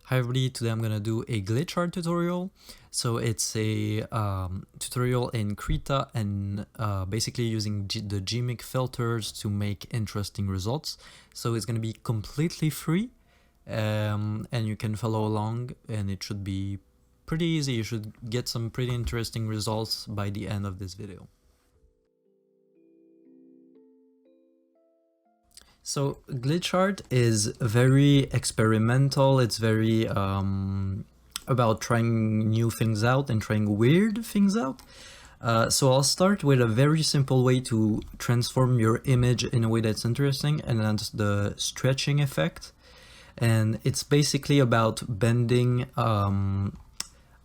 Hi everybody, today I'm gonna do a glitch art tutorial. So it's a tutorial in Krita and basically using the gimmick filters to make interesting results. So it's gonna be completely free and you can follow along and it should be pretty easy. You should get some pretty interesting results by the end of this video. So glitch art is very experimental. It's very about trying new things out and trying weird things out. So I'll start with a very simple way to transform your image in a way that's interesting, and that's the stretching effect. And it's basically about bending some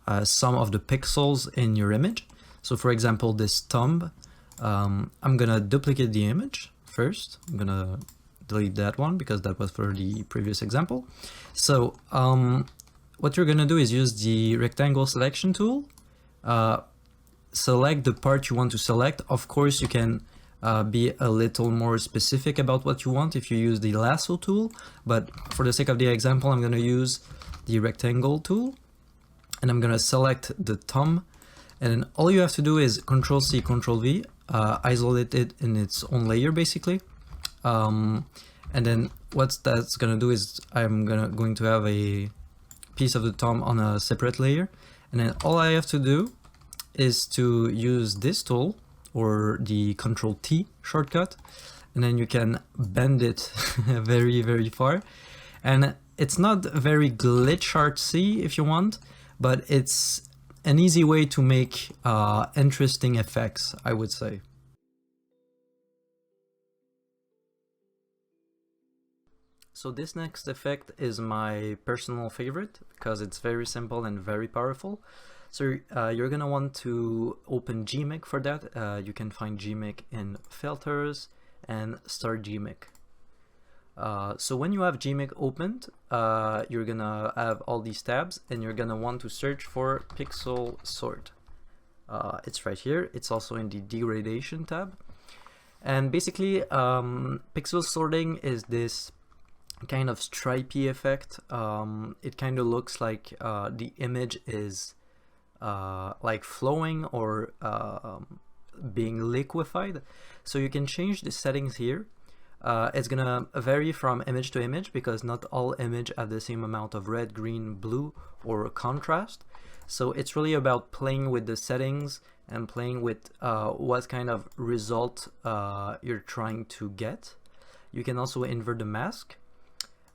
of the pixels in your image. So for example, this thumb, I'm gonna duplicate the image first. I'm gonna delete that one because that was for the previous example. So what you're gonna do is use the rectangle selection tool, select the part you want to select. Of course, you can be a little more specific about what you want if you use the lasso tool, but for the sake of the example, I'm gonna use the rectangle tool and I'm gonna select the thumb, and then all you have to do is Control C, Control V, isolate it in its own layer basically. And then what that's gonna do is I'm going to have a piece of the thumb on a separate layer, and then all I have to do is to use this tool or the Control T shortcut, and then you can bend it very far. And it's not very glitch artsy if you want, but it's an easy way to make interesting effects, I would say. So this next effect is my personal favorite because it's very simple and very powerful. So you're gonna want to open gmik for that. You can find gmik in filters and start gmik. So when you have gmik opened, you're gonna have all these tabs and you're gonna want to search for pixel sort. It's right here. It's also in the degradation tab. And basically pixel sorting is this kind of stripy effect. It kind of looks like the image is like flowing or being liquefied. So you can change the settings here. It's gonna vary from image to image because not all image have the same amount of red, green, blue or contrast. So it's really about playing with the settings and playing with what kind of result you're trying to get. You can also invert the mask.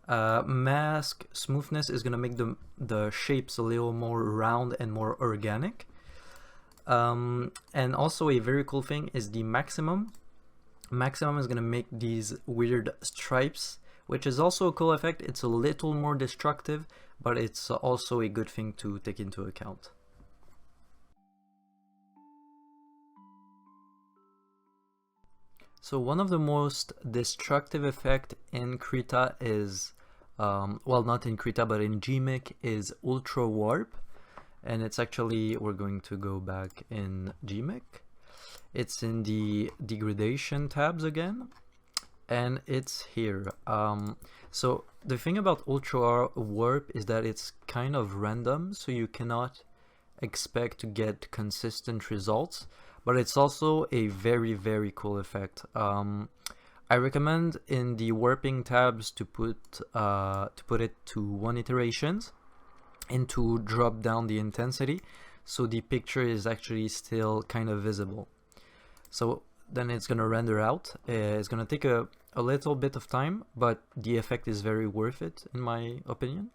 Mask smoothness is gonna make the shapes a little more round and more organic. And also a very cool thing is the maximum. Maximum is gonna make these weird stripes, which is also a cool effect. It's a little more destructive, but it's also a good thing to take into account. So one of the most destructive effect in Krita is, well, not in Krita, but in gmik, is UltraWarp. And it's actually, we're going to go back in gmik. It's in the degradation tabs again, and it's here. So the thing about UltraWarp is that it's kind of random, so you cannot expect to get consistent results, but it's also a very cool effect. I recommend in the warping tabs to put it to 1 iterations and to drop down the intensity so the picture is actually still kind of visible. So then it's gonna render out. It's gonna take a little bit of time, but the effect is very worth it in my opinion.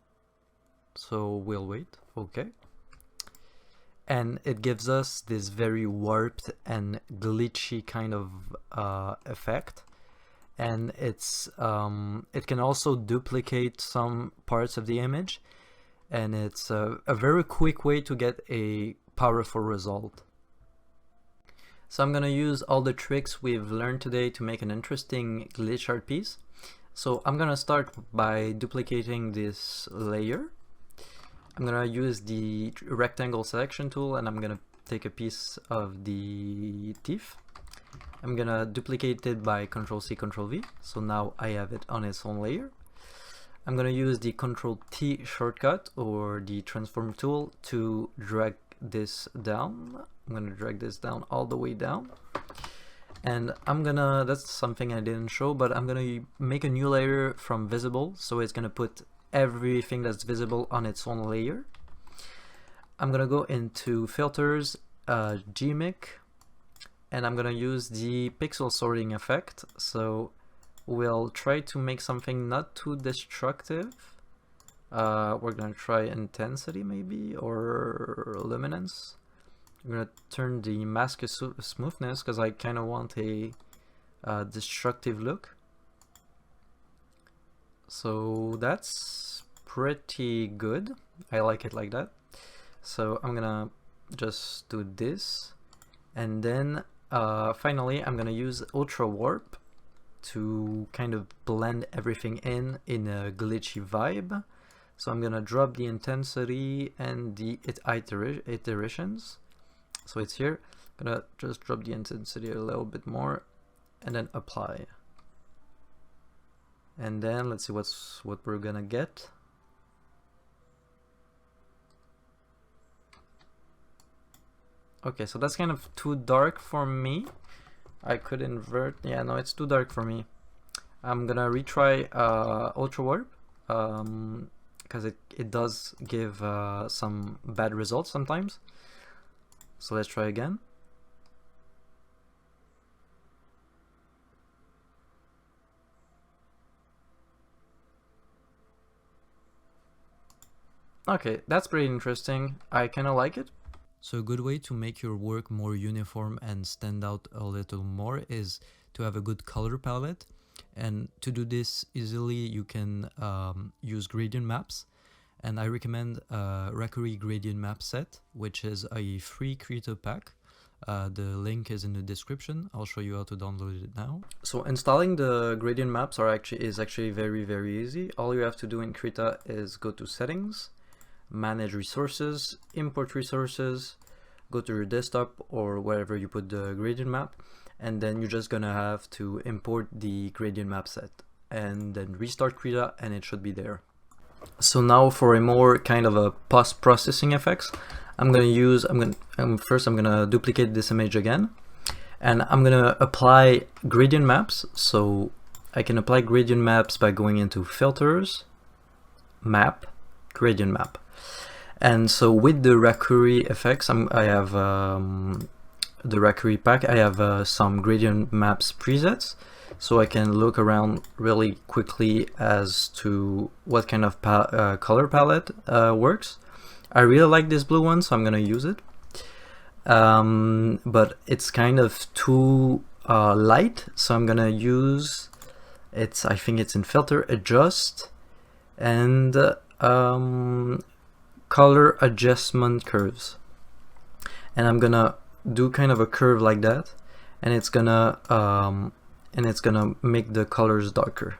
So we'll wait. Okay. And it gives us this very warped and glitchy kind of effect. And it's it can also duplicate some parts of the image, and it's a very quick way to get a powerful result. So I'm gonna use all the tricks we've learned today to make an interesting glitch art piece. So I'm gonna start by duplicating this layer. I'm gonna use the rectangle selection tool and I'm gonna take a piece of the teeth. I'm gonna duplicate it by Control C, Control V. So now I have it on its own layer. I'm gonna use the Ctrl-T shortcut or the transform tool to drag this down. I'm gonna drag this down all the way down. And I'm gonna, that's something I didn't show, but I'm gonna make a new layer from visible. So it's gonna put everything that's visible on its own layer. I'm gonna go into filters, gimmick, and I'm gonna use the pixel sorting effect. So we'll try to make something not too destructive. We're gonna try intensity maybe, or luminance. I'm gonna turn the mask smoothness because I kind of want a destructive look. So that's pretty good. I like it like that. So I'm gonna just do this, and then finally I'm gonna use UltraWarp to kind of blend everything in a glitchy vibe. So I'm gonna drop the intensity and the iterations. So it's here. I'm gonna just drop the intensity a little bit more and then apply. And then let's see what we're gonna get. Okay, so that's kind of too dark for me. I could invert. Yeah, no, it's too dark for me. I'm gonna retry UltraWarp because it does give some bad results sometimes. So let's try again. Okay, that's pretty interesting. I kind of like it. So a good way to make your work more uniform and stand out a little more is to have a good color palette. And to do this easily, you can use gradient maps. And I recommend Rakurri gradient map set, which is a free Krita pack. The link is in the description. I'll show you how to download it now. So installing the gradient maps is actually very easy. All you have to do in Krita is go to settings, manage resources, import resources, go to your desktop or wherever you put the gradient map, and then you're just gonna have to import the gradient map set and then restart Krita and it should be there. So now for a more kind of a post-processing effects, I'm gonna duplicate this image again, and I'm gonna apply gradient maps. So I can apply gradient maps by going into filters, map, gradient map. And so with the Rakurri effects, I have the Rakurri pack. I have some gradient maps presets, so I can look around really quickly as to what kind of color palette works. I really like this blue one, so I'm gonna use it. But it's kind of too light, so I'm gonna use I think it's in filter, adjust, and color adjustment curves. And I'm gonna do kind of a curve like that, and it's gonna make the colors darker.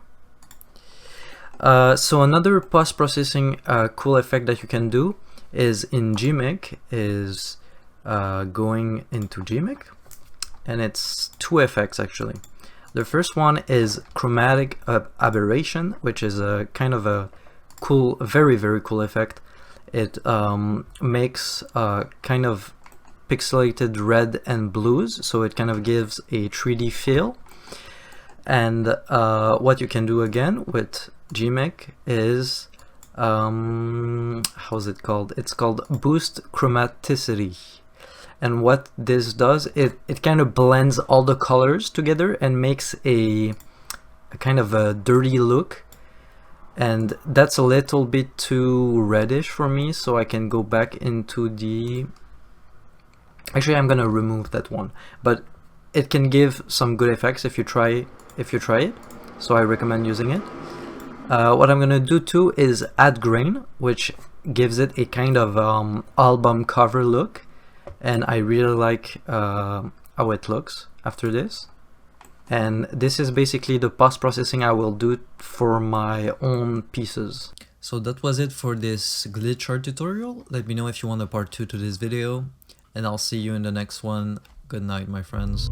So another post-processing cool effect that you can do is in gimmick is going into gimmick, and it's two effects actually. The first one is chromatic aberration, which is a kind of a cool, very cool effect. It makes kind of pixelated red and blues, so it kind of gives a 3D feel. And what you can do again with gimmick is how's it called? It's called boost chromaticity. And what this does, it kind of blends all the colors together and makes a kind of a dirty look. And that's a little bit too reddish for me, so I can go back into the... Actually, I'm gonna remove that one, but it can give some good effects if you try it. So I recommend using it. What I'm gonna do too is add grain, which gives it a kind of album cover look, and I really like how it looks after this. And this is basically the post-processing I will do for my own pieces. So that was it for this glitch art tutorial. Let me know if you want a part 2 to this video, and I'll see you in the next one. Good night, my friends.